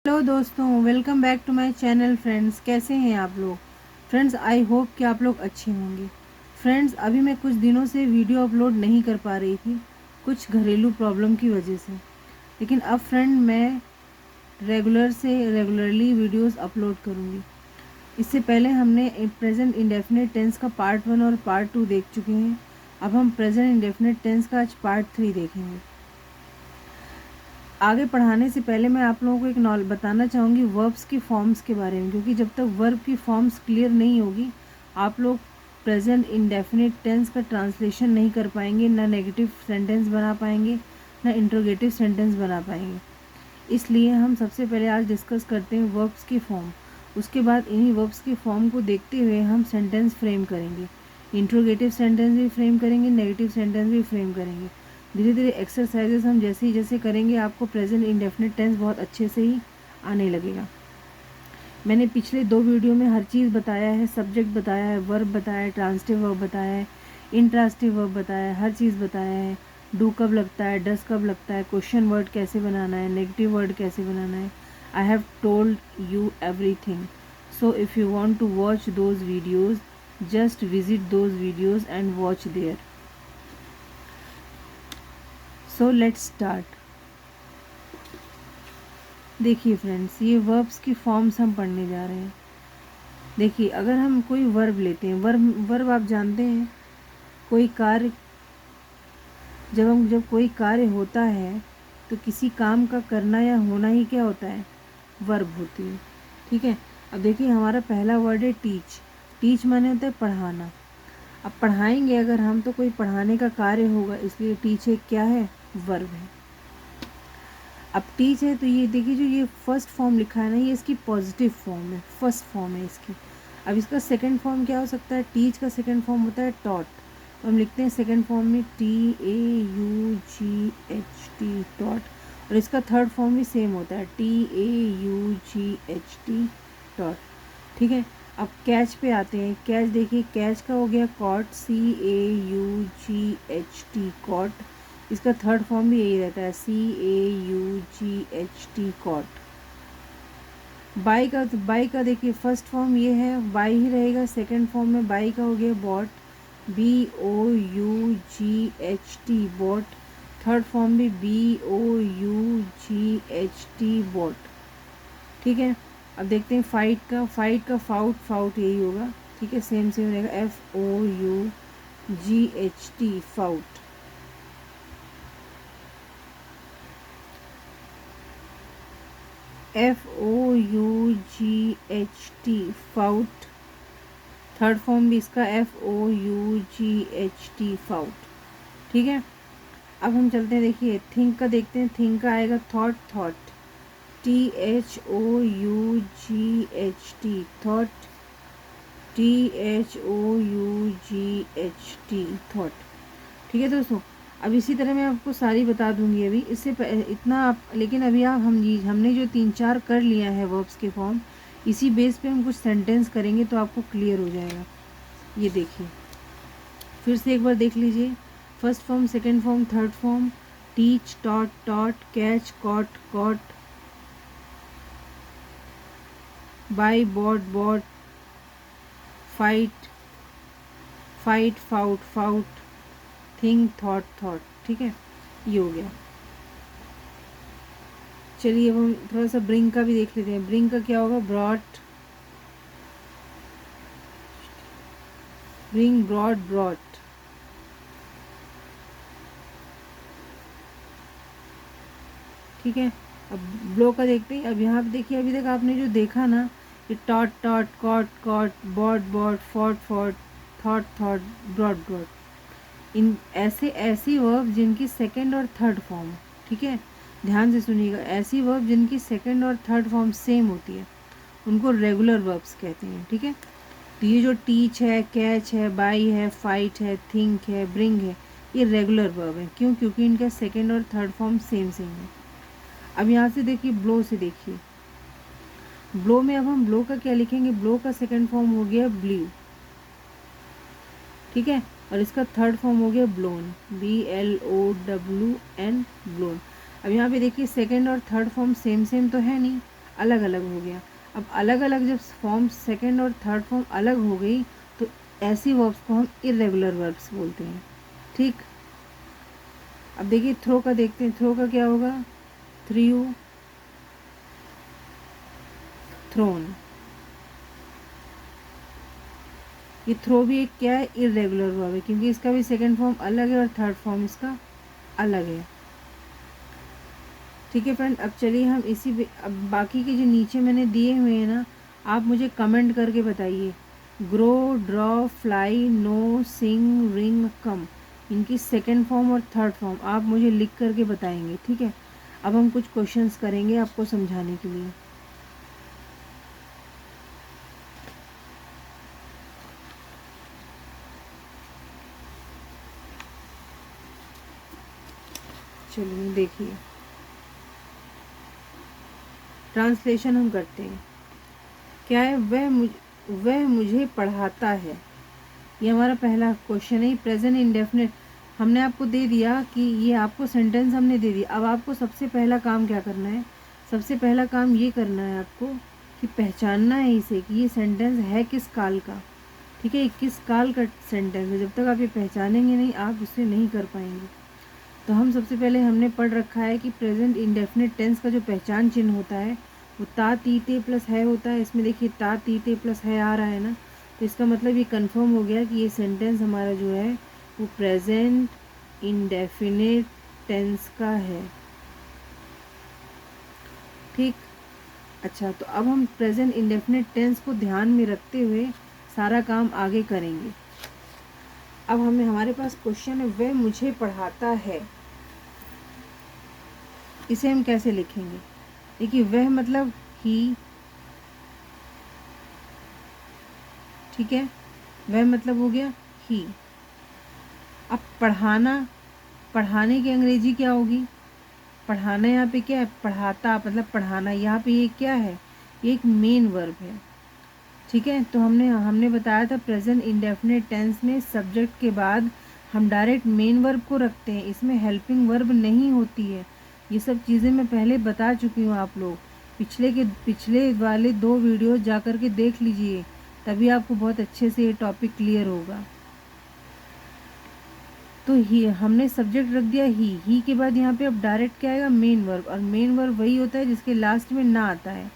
Hello दोस्तों, welcome back to my channel. Friends, कैसे हैं आप लोग? फ्रेंड्स, आई होप कि आप लोग अच्छे होंगे। फ्रेंड्स, अभी मैं कुछ दिनों से वीडियो अपलोड नहीं कर पा रही थी, कुछ घरेलू प्रॉब्लम की वजह से। लेकिन अब फ्रेंड मैं रेगुलरली वीडियोस अपलोड करूँगी। इससे पहले हमने प्रेजेंट इंडेफिनिट टेंस का पार्ट 1 और पार्ट 2 देख चुके हैं। अब हम प्रेजेंट इंडेफिनिट टेंस का आज पार्ट 3 देखेंगे। आगे पढ़ाने से पहले मैं आप लोगों को एक बताना चाहूँगी वर्ब्स की फॉर्म्स के बारे में, क्योंकि जब तक वर्ब की फॉर्म्स क्लियर नहीं होगी आप लोग प्रेजेंट इंडेफिनिट टेंस का ट्रांसलेशन नहीं कर पाएंगे, ना नेगेटिव सेंटेंस बना पाएंगे, ना इंट्रोगेटिव सेंटेंस बना पाएंगे। इसलिए हम सबसे पहले आज डिस्कस करते हैं वर्ब्स की फॉर्म। उसके बाद इन्हीं वर्ब्स की फॉर्म को देखते हुए हम सेंटेंस फ्रेम करेंगे, इंट्रोगेटिव सेंटेंस भी फ्रेम करेंगे, नेगेटिव सेंटेंस भी फ्रेम करेंगे। धीरे धीरे एक्सरसाइजेस हम जैसे करेंगे आपको प्रेजेंट इंडेफिनिट टेंस बहुत अच्छे से ही आने लगेगा। मैंने पिछले 2 वीडियो में हर चीज़ बताया है, सब्जेक्ट बताया है, वर्ब बताया है, ट्रांसिटिव वर्ब बताया है, इंट्रांसिटिव वर्ब बताया है, हर चीज़ बताया है। डू कब लगता है, डस कब लगता है, क्वेश्चन वर्ड कैसे बनाना है, नेगेटिव वर्ड कैसे बनाना है। I have told you everything. So if you want to watch those videos, just visit those videos and watch there. So let's start. देखिए फ्रेंड्स, ये वर्ब्स की फॉर्म्स हम पढ़ने जा रहे हैं। देखिए, अगर हम कोई वर्ब लेते हैं, वर्ब आप जानते हैं, कोई कार्य, जब कोई कार्य होता है तो किसी काम का करना या होना ही क्या होता है, वर्ब होती है। ठीक है। अब देखिए, हमारा पहला वर्ड है टीच। टीच माने होता है पढ़ाना। अब पढ़ाएंगे अगर हम तो कोई पढ़ाने का कार्य होगा, इसलिए टीच एक क्या है, वर्ब है। अब टीच है तो ये देखिए, जो ये फर्स्ट फॉर्म लिखा है ना, ये इसकी पॉजिटिव फॉर्म है, फर्स्ट फॉर्म है इसकी। अब इसका सेकंड फॉर्म क्या हो सकता है? टीच का सेकंड फॉर्म होता है टॉट। तो हम लिखते हैं सेकंड फॉर्म में TAUGHT, टॉट। और इसका थर्ड फॉर्म भी सेम होता है, TAUGHT, टॉट। ठीक है। अब कैच पे आते हैं। कैच देखिए, कैच का हो गया कॉट, CAUGHT, कॉट। इसका थर्ड फॉर्म भी यही रहता है, CAUGHT, कॉट। बाई का देखिए फर्स्ट फॉर्म ये है, बाई ही रहेगा। सेकंड फॉर्म में बाई का हो गया bought, BOUGHT, bought. Third form भी BOUGHT, बॉट। ठीक है। अब देखते हैं फाइट का फाउट, फाउट यही होगा। ठीक है, सेम रहेगा, FOUGHT, fought. FOUGHT, fought. Third form भी इसका FOUGHT, फाउट। ठीक है। अब हम चलते हैं, देखिए थिंक का देखते हैं। थिंक का आएगा thought, thought, THOUGHT, thought, THOUGHT, thought. ठीक है दोस्तों। अब इसी तरह मैं आपको सारी बता दूंगी अभी, इससे इतना आप, लेकिन अभी आप हमने जो 3-4 कर लिया है वर्ब्स के फॉर्म, इसी बेस पे हम कुछ सेंटेंस करेंगे तो आपको क्लियर हो जाएगा। ये देखिए, फिर से एक बार देख लीजिए। First form, second form, third form, teach, taught, taught, catch, caught, caught, buy, bought, bought, fight, fight, fought, fought, think, thought, thought. ठीक है, ये हो गया। चलिए अब हम थोड़ा सा ब्रिंग का भी देख लेते हैं। ब्रिंग का क्या होगा? Brought, bring, brought, brought. ठीक है। अब ब्लो का देखते हैं। अब यहाँ पे देखिए, अभी तक आपने जो देखा ना, ये taught, taught, caught, caught, bought, bought, fought, fought, thought, thought, brought, brought. इन ऐसी वर्ब जिनकी सेकंड और थर्ड फॉर्म, ठीक है, ध्यान से सुनिएगा, ऐसी वर्ब जिनकी सेकंड और थर्ड फॉर्म सेम होती है उनको रेगुलर वर्ब्स कहते हैं। ठीक है। तो ये जो टीच है, कैच है, बाई है, फाइट है, थिंक है, ब्रिंग है, ये रेगुलर वर्ब है। क्यों? क्योंकि इनका सेकंड और थर्ड फॉर्म सेम है। अब यहाँ से देखिए, ब्लो से देखिए। ब्लो में अब हम ब्लो का क्या लिखेंगे? ब्लो का सेकंड फॉर्म हो गया ब्लू। ठीक है। और इसका थर्ड फॉर्म हो गया ब्लोन, BLOWN, ब्लोन। अब यहाँ पे देखिए, सेकंड और थर्ड फॉर्म सेम तो है नहीं। अलग अलग हो गया। अब अलग अलग जब फॉर्म सेकंड और थर्ड फॉर्म अलग हो गई तो ऐसी वर्ब्स को हम इर्रेगुलर वर्ब्स बोलते हैं। ठीक, अब देखिए थ्रो का देखते हैं। थ्रो का क्या होगा? Through, throne. ये थ्रो भी एक क्या है? इर्रेगुलर वर्ब है, क्योंकि इसका भी सेकंड फॉर्म अलग है और थर्ड फॉर्म इसका अलग है। ठीक है फ्रेंड, अब चलिए हम अब बाकी के जो नीचे मैंने दिए हुए हैं ना, आप मुझे कमेंट करके बताइए। ग्रो, ड्रॉ, फ्लाई, नो, सिंग, रिंग, कम, इनकी सेकंड फॉर्म और थर्ड फॉर्म आप मुझे लिख करके बताएंगे। ठीक है, अब हम कुछ क्वेश्चंस करेंगे आपको समझाने के लिए। चलिए देखिए, ट्रांसलेशन हम करते हैं। क्या है? वह मुझे पढ़ाता है। ये हमारा पहला क्वेश्चन है। प्रेजेंट इंडेफिनिट हमने आपको दे दिया कि ये आपको सेंटेंस हमने दे दिया। अब आपको सबसे पहला काम क्या करना है? सबसे पहला काम ये करना है आपको कि पहचानना है इसे कि ये सेंटेंस है किस काल का। ठीक है, किस काल का सेंटेंस है। जब तक आप ये पहचानेंगे नहीं आप इसे नहीं कर पाएंगे। तो हम सबसे पहले हमने पढ़ रखा है कि प्रेजेंट इंडेफिनिट टेंस का जो पहचान चिन्ह होता है वो ता ती ते प्लस है होता है। इसमें देखिए ता ती ते प्लस है आ रहा है ना, तो इसका मतलब ये कंफर्म हो गया कि ये सेंटेंस हमारा जो है वो प्रेजेंट इंडेफिनिट टेंस का है। ठीक, अच्छा, तो अब हम प्रेजेंट इंडेफिनिट टेंस को ध्यान में रखते हुए सारा काम आगे करेंगे। अब हमारे पास क्वेश्चन है, वह मुझे पढ़ाता है। इसे हम कैसे लिखेंगे? देखिए, वह मतलब ही। ठीक है, वह मतलब हो गया ही। अब पढ़ाना, पढ़ाने की अंग्रेजी क्या होगी? पढ़ाना यहाँ पे क्या है? पढ़ाता मतलब पढ़ाना। यहाँ पे ये क्या है? ये एक मेन वर्ब है। ठीक है, तो हमने बताया था प्रेजेंट इंडेफिनिट टेंस में सब्जेक्ट के बाद हम डायरेक्ट मेन वर्ब को रखते हैं। इसमें हेल्पिंग वर्ब नहीं होती है। ये सब चीज़ें मैं पहले बता चुकी हूँ। आप लोग पिछले वाले 2 वीडियो जा कर के देख लीजिए, तभी आपको बहुत अच्छे से ये टॉपिक क्लियर होगा। तो ही हमने सब्जेक्ट रख दिया ही के बाद यहाँ पे अब डायरेक्ट क्या आएगा? Main verb. और मेन वर्ब वही होता है जिसके लास्ट में ना आता है।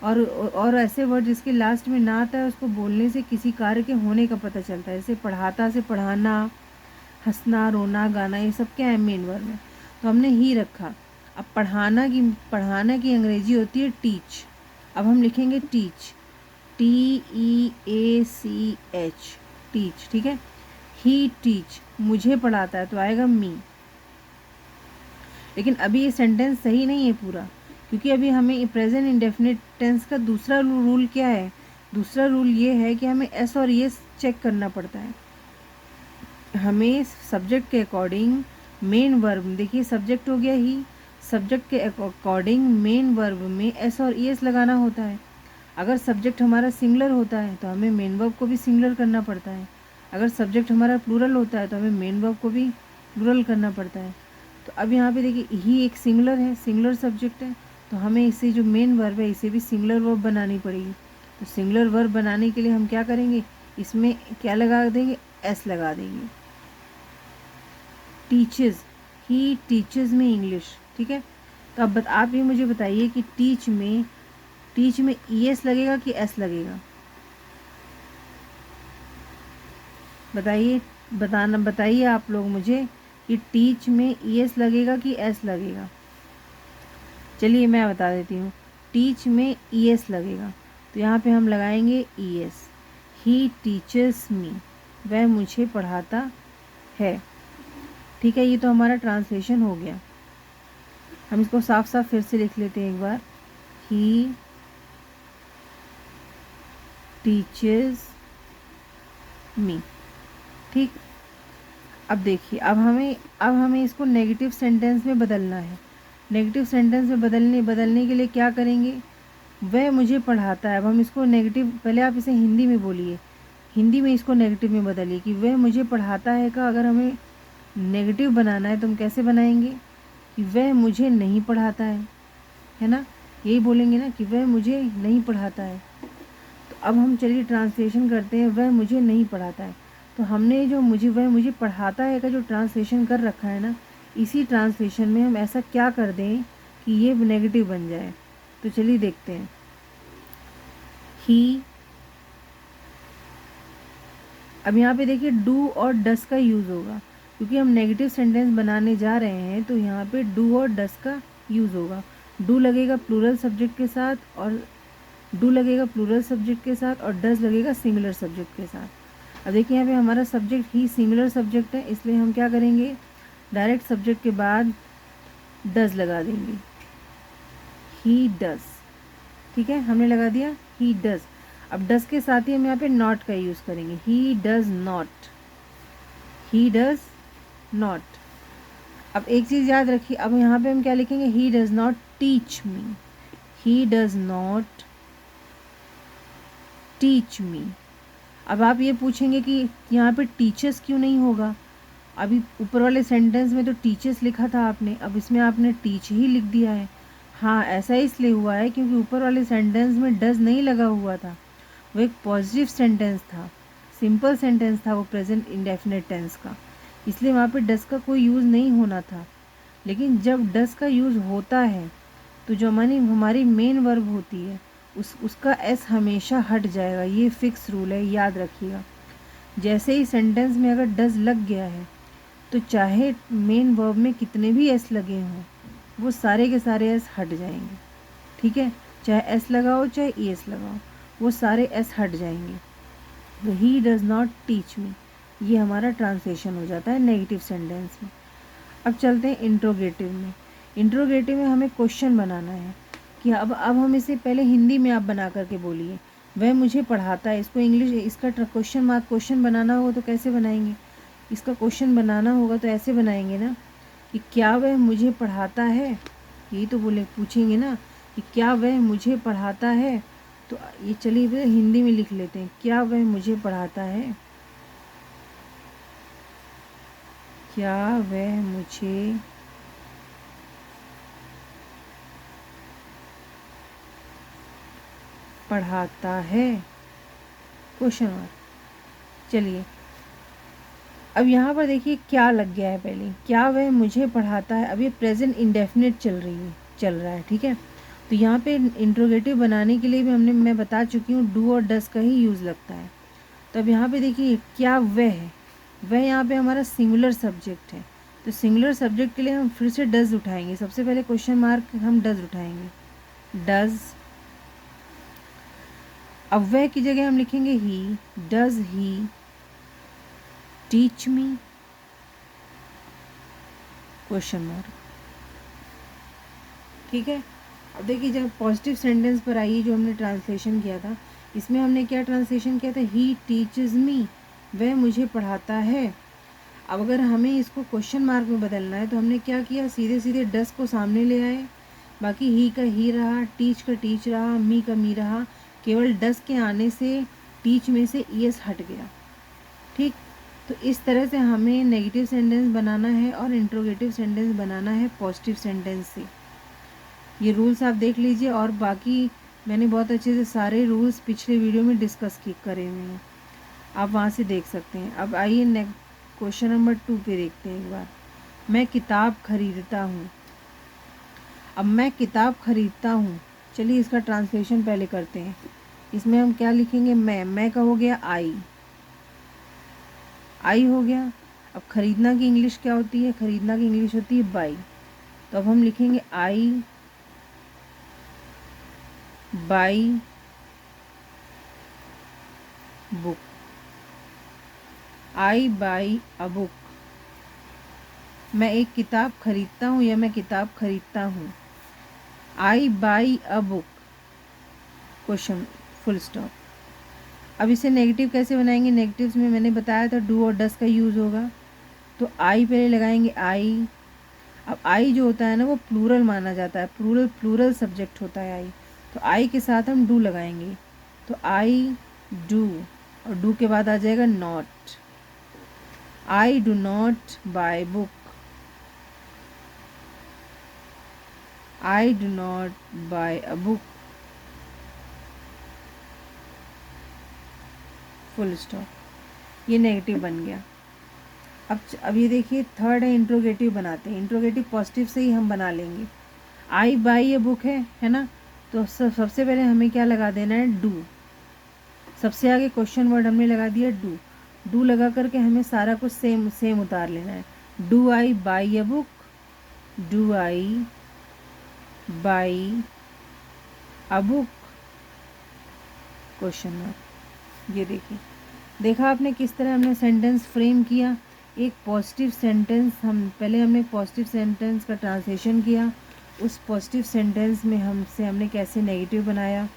और ऐसे वर्ड जिसके लास्ट में ना आता है उसको बोलने से किसी कार्य के होने का पता चलता है। जैसे पढ़ाता से पढ़ाना, हंसना, रोना, गाना, ये सब क्या है? मेन वर्ब है। तो हमने ही रखा। अब पढ़ाना की अंग्रेजी होती है टीच। अब हम लिखेंगे टीच, TEACH, टीच। ठीक है, ही टीच, मुझे पढ़ाता है, तो आएगा मी। लेकिन अभी ये सेंटेंस सही नहीं है पूरा, क्योंकि अभी हमें प्रेजेंट इंडेफिनिट टेंस का दूसरा रूल क्या है? दूसरा रूल ये है कि हमें एस और येस चेक करना पड़ता है। हमें सब्जेक्ट के अकॉर्डिंग मेन वर्ब, देखिए सब्जेक्ट हो गया ही, सब्जेक्ट के अकॉर्डिंग मेन वर्ब में एस और ईएस लगाना होता है। अगर सब्जेक्ट हमारा सिंगुलर होता है तो हमें मेन वर्ब को भी सिंगुलर करना पड़ता है। अगर सब्जेक्ट हमारा प्लूरल होता है तो हमें मेन वर्ब को भी प्लूरल करना पड़ता है। तो अब यहाँ पे देखिए ही एक सिंगुलर है, सिंगुलर सब्जेक्ट है, तो हमें इसे जो मेन वर्ब है इसे भी सिंगुलर वर्ब बनानी पड़ेगी। तो सिंगुलर वर्ब बनाने के लिए हम क्या करेंगे? इसमें क्या लगा देंगे? एस लगा देंगे। टीचेस, ही टीचेस में इंग्लिश। ठीक है, तो अब आप ये मुझे बताइए कि टीच में ES लगेगा कि S लगेगा? बताइए आप लोग मुझे कि टीच में ES लगेगा कि S लगेगा? चलिए मैं बता देती हूँ। टीच में ES लगेगा, तो यहाँ पे हम लगाएंगे ES। ही टीचेस मी, वह मुझे पढ़ाता है। ठीक है, ये तो हमारा ट्रांसलेशन हो गया। हम इसको साफ साफ फिर से लिख लेते हैं एक बार। He teaches me. ठीक, अब देखिए, अब हमें इसको नेगेटिव सेंटेंस में बदलना है। नेगेटिव सेंटेंस में बदलने के लिए क्या करेंगे? वह मुझे पढ़ाता है। अब हम इसको नेगेटिव, पहले आप इसे हिंदी में बोलिए, हिंदी में इसको नेगेटिव में बदलिए कि वह मुझे पढ़ाता है का अगर हमें नेगेटिव बनाना है तो हम कैसे बनाएंगे? कि वह मुझे नहीं पढ़ाता है ना। यही बोलेंगे ना कि वह मुझे नहीं पढ़ाता है। तो अब हम चलिए ट्रांसलेशन करते हैं, वह मुझे नहीं पढ़ाता है। तो हमने जो वह मुझे पढ़ाता है का जो ट्रांसलेशन कर रखा है ना, इसी ट्रांसलेशन में हम ऐसा क्या कर दें कि ये नेगेटिव बन जाए। तो चलिए देखते हैं। ही, अब यहाँ पे देखिए डू और डस का यूज़ होगा, क्योंकि हम नेगेटिव सेंटेंस बनाने जा रहे हैं तो यहाँ पे डू और डस का यूज़ होगा। डू लगेगा प्लूरल सब्जेक्ट के साथ और डस लगेगा सिंगुलर सब्जेक्ट के साथ। अब देखिए यहाँ पे हमारा सब्जेक्ट ही सिंगुलर सब्जेक्ट है, इसलिए हम क्या करेंगे, डायरेक्ट सब्जेक्ट के बाद डस लगा देंगे, ही डस। ठीक है, हमने लगा दिया ही डस। अब डस के साथ ही हम यहाँ पे नॉट का यूज़ करेंगे, ही डज नॉट। अब एक चीज़ याद रखिए, अब यहाँ पे हम क्या लिखेंगे, he does not teach me. अब आप ये पूछेंगे कि यहाँ पे टीचर्स क्यों नहीं होगा, अभी ऊपर वाले सेंटेंस में तो टीचर्स लिखा था आपने, अब इसमें आपने टीच ही लिख दिया है। हाँ, ऐसा इसलिए हुआ है क्योंकि ऊपर वाले सेंटेंस में डज नहीं लगा हुआ था, वो एक पॉजिटिव सेंटेंस था, सिंपल सेंटेंस था वो प्रेजेंट इंडेफिनिट टेंस का, इसलिए वहाँ पे डस का कोई यूज़ नहीं होना था। लेकिन जब डस का यूज़ होता है तो जो हमारी मेन वर्ब होती है उसका एस हमेशा हट जाएगा, ये फिक्स रूल है, याद रखिएगा। जैसे ही सेंटेंस में अगर डज लग गया है तो चाहे मेन वर्ब में कितने भी एस लगे हों, वो सारे के सारे एस हट जाएंगे। ठीक है, चाहे एस लगाओ चाहे ई एस लगाओ, वो सारे एस हट जाएंगे। तो he does not teach me, ये हमारा ट्रांसलेशन हो जाता है नेगेटिव सेंटेंस में। अब चलते हैं इंट्रोगेटिव में। इंट्रोगेटिव में हमें क्वेश्चन बनाना है कि अब हम इसे पहले हिंदी में आप बना करके बोलिए, वह मुझे पढ़ाता है। इसको इंग्लिश, इसका क्वेश्चन बनाना होगा तो कैसे बनाएंगे, इसका क्वेश्चन बनाना होगा तो ऐसे बनाएंगे ना कि क्या वह मुझे पढ़ाता है, यही तो पूछेंगे ना कि क्या वह मुझे पढ़ाता है। तो ये चलिए हिंदी में लिख लेते हैं, क्या वह मुझे पढ़ाता है, क्या वह मुझे पढ़ाता है, क्वेश्चन मार्क। चलिए अब यहाँ पर देखिए क्या लग गया है, पहले क्या वह मुझे पढ़ाता है, अब ये प्रेजेंट इंडेफिनिट चल रहा है। ठीक है, तो यहाँ पे इंट्रोगेटिव बनाने के लिए भी मैं बता चुकी हूँ डू और डस का ही यूज़ लगता है। तो अब यहाँ पे देखिए क्या वह है, वह यहाँ पे हमारा सिंगुलर सब्जेक्ट है, तो सिंगुलर सब्जेक्ट के लिए हम फिर से डज उठाएंगे, सबसे पहले क्वेश्चन मार्क हम डज उठाएंगे, डज। अब वह की जगह हम लिखेंगे he, does he teach me, question mark. ठीक है, अब देखिए जब पॉजिटिव सेंटेंस पर आइए, जो हमने ट्रांसलेशन किया था, इसमें हमने क्या ट्रांसलेशन किया था, ही टीचेस मी, वह मुझे पढ़ाता है। अब अगर हमें इसको क्वेश्चन मार्क में बदलना है तो हमने क्या किया, सीधे सीधे डस को सामने ले आए, बाकी ही का ही रहा, टीच का टीच रहा, मी का मी रहा, केवल डस के आने से टीच में से ईएस हट गया। ठीक, तो इस तरह से हमें नेगेटिव सेंटेंस बनाना है और इंट्रोगेटिव सेंटेंस बनाना है पॉजिटिव सेंटेंस से। ये रूल्स आप देख लीजिए, और बाकी मैंने बहुत अच्छे से सारे रूल्स पिछले वीडियो में डिस्कस करे हुए हैं, आप वहाँ से देख सकते हैं। अब आइए क्वेश्चन नंबर 2 पे देखते हैं एक बार। मैं किताब खरीदता हूँ। अब मैं किताब खरीदता हूँ, चलिए इसका ट्रांसलेशन पहले करते हैं। इसमें हम क्या लिखेंगे, मैं का हो गया आई हो गया। अब खरीदना की इंग्लिश क्या होती है, खरीदना की इंग्लिश होती है बाई, तो अब हम लिखेंगे I buy book, I buy a book. मैं एक किताब खरीदता हूँ या मैं किताब खरीदता हूँ, I buy a book, question full stop. अब इसे नेगेटिव कैसे बनाएंगे, नेगेटिव्स में मैंने बताया था डू और डस का यूज़ होगा, तो आई पहले लगाएंगे आई। अब आई जो होता है ना वो प्लूरल माना जाता है, प्लूरल सब्जेक्ट होता है आई, तो आई के साथ हम डू लगाएंगे, तो आई डू, और डू के बाद आ जाएगा not, I do not buy book, I do not buy a book, full stop. ये नेगेटिव बन गया। अब ये देखिए थर्ड है इंट्रोगेटिव बनाते हैं। इंट्रोगेटिव पॉजिटिव से ही हम बना लेंगे। आई बाई ये बुक है ना, तो सबसे पहले हमें क्या लगा देना है, डू। सबसे आगे क्वेश्चन वर्ड हमने लगा दिया डू। डू लगा करके हमें सारा कुछ सेम सेम उतार लेना है। Do I by a book, do I buy a book, question mark. ये देखिए, देखा आपने किस तरह हमने सेंटेंस फ्रेम किया। एक पॉजिटिव सेंटेंस, हमने पॉजिटिव सेंटेंस का ट्रांसलेशन किया। उस पॉजिटिव सेंटेंस में हमने कैसे नेगेटिव बनाया।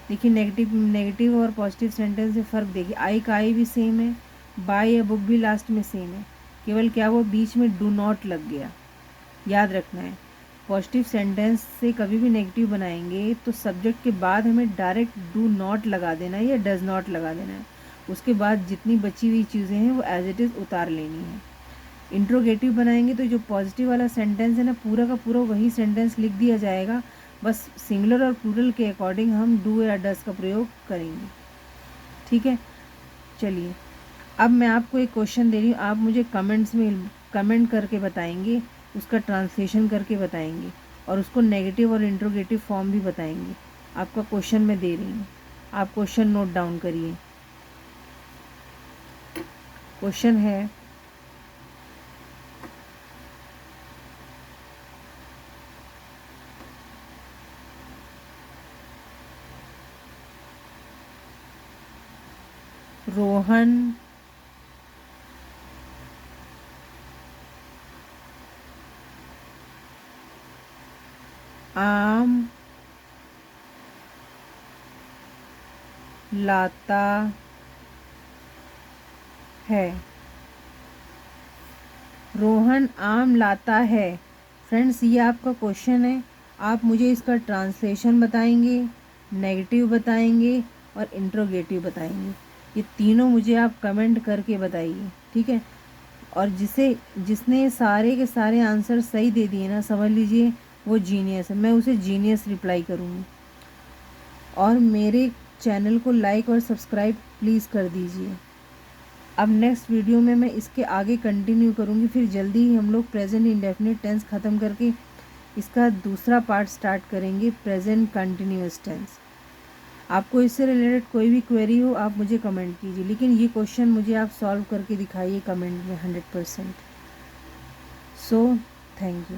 देखिए नेगेटिव और पॉजिटिव सेंटेंस में फ़र्क देखिए। आई का आई भी सेम है, बाय या बुक भी लास्ट में सेम है, केवल क्या वो बीच में डू नॉट लग गया। याद रखना है, पॉजिटिव सेंटेंस से कभी भी नेगेटिव बनाएंगे तो सब्जेक्ट के बाद हमें डायरेक्ट डू नॉट लगा देना है या डज नॉट लगा देना है। उसके बाद जितनी बची हुई चीज़ें हैं वो एज इट इज़ उतार लेनी है। इंट्रोगेटिव बनाएंगे तो जो पॉजिटिव वाला सेंटेंस है ना, पूरा का पूरा वही सेंटेंस लिख दिया जाएगा, बस सिंगुलर और प्लूरल के अकॉर्डिंग हम डू या डज का प्रयोग करेंगे। ठीक है, चलिए अब मैं आपको एक क्वेश्चन दे रही हूँ, आप मुझे कमेंट्स में कमेंट करके बताएंगे, उसका ट्रांसलेशन करके बताएंगे और उसको नेगेटिव और इंट्रोगेटिव फॉर्म भी बताएंगे। आपका क्वेश्चन मैं दे रही हूँ, आप क्वेश्चन नोट डाउन करिए। क्वेश्चन है, रोहन आम लाता है। रोहन आम लाता है। फ्रेंड्स, ये आपका क्वेश्चन है। आप मुझे इसका ट्रांसलेशन बताएंगे, नेगेटिव बताएंगे और इंट्रोगेटिव बताएंगे। ये तीनों मुझे आप कमेंट करके बताइए, ठीक है। और जिसने सारे के सारे आंसर सही दे दिए ना, समझ लीजिए वो जीनियस है, मैं उसे जीनियस रिप्लाई करूँगी। और मेरे चैनल को लाइक और सब्सक्राइब प्लीज़ कर दीजिए। अब नेक्स्ट वीडियो में मैं इसके आगे कंटिन्यू करूँगी, फिर जल्दी ही हम लोग प्रेजेंट इंडेफिनिट टेंस ख़त्म करके इसका दूसरा पार्ट स्टार्ट करेंगे, प्रेजेंट कंटिन्यूअस टेंस। आपको इससे रिलेटेड कोई भी क्वेरी हो आप मुझे कमेंट कीजिए, लेकिन ये क्वेश्चन मुझे आप सॉल्व करके दिखाइए कमेंट में 100%। So thank you.